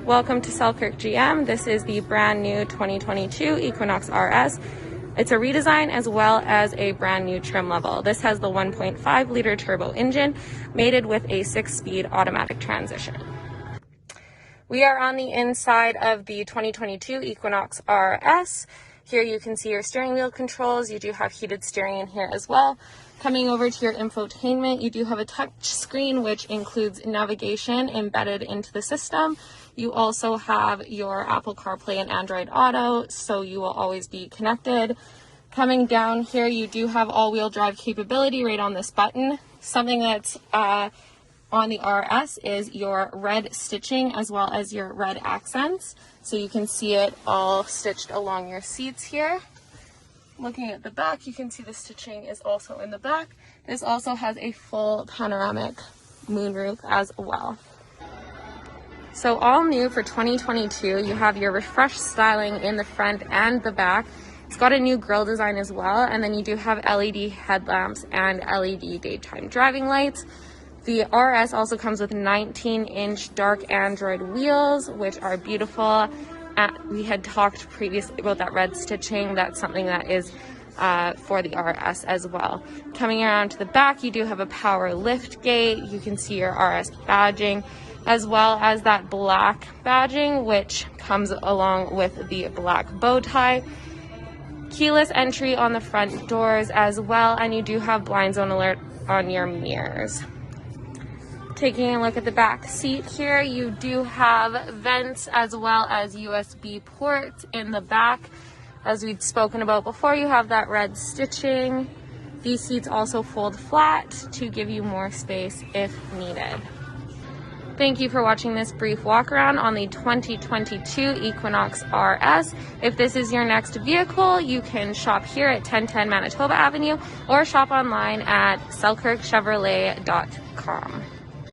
Welcome to Selkirk GM. This is the brand new 2022 Equinox RS. It's a redesign as well as a brand new trim level. This has the 1.5 liter turbo engine mated with a 6-speed automatic transmission. We are on the inside of the 2022 Equinox RS. Here you can see your steering wheel controls. You do have heated steering in here as well. Coming over to your infotainment, you do have a touch screen which includes navigation embedded into the system. You also have your Apple CarPlay and Android Auto, so you will always be connected. Coming down here, you do have all-wheel drive capability right on this button. Something that's on the RS is your red stitching as well as your red accents. So you can see it all stitched along your seats here. Looking at the back, you can see the stitching is also in the back. This also has a full panoramic moonroof as well. So all new for 2022, you have your refreshed styling in the front and the back. It's got a new grille design as well, and then you do have LED headlamps and LED daytime driving lights. The RS also comes with 19-inch dark Android wheels, which are beautiful. We had talked previously about that red stitching. That's something that is for the RS as well. Coming around to the back, you do have a power lift gate. You can see your RS badging, as well as that black badging, which comes along with the black bow tie. Keyless entry on the front doors as well, and you do have blind zone alert on your mirrors. Taking a look at the back seat here, you do have vents as well as USB ports in the back. As we'd spoken about before, you have that red stitching. These seats also fold flat to give you more space if needed. Thank you for watching this brief walk around on the 2022 Equinox RS. If this is your next vehicle, you can shop here at 1010 Manitoba Avenue or shop online at selkirkchevrolet.com.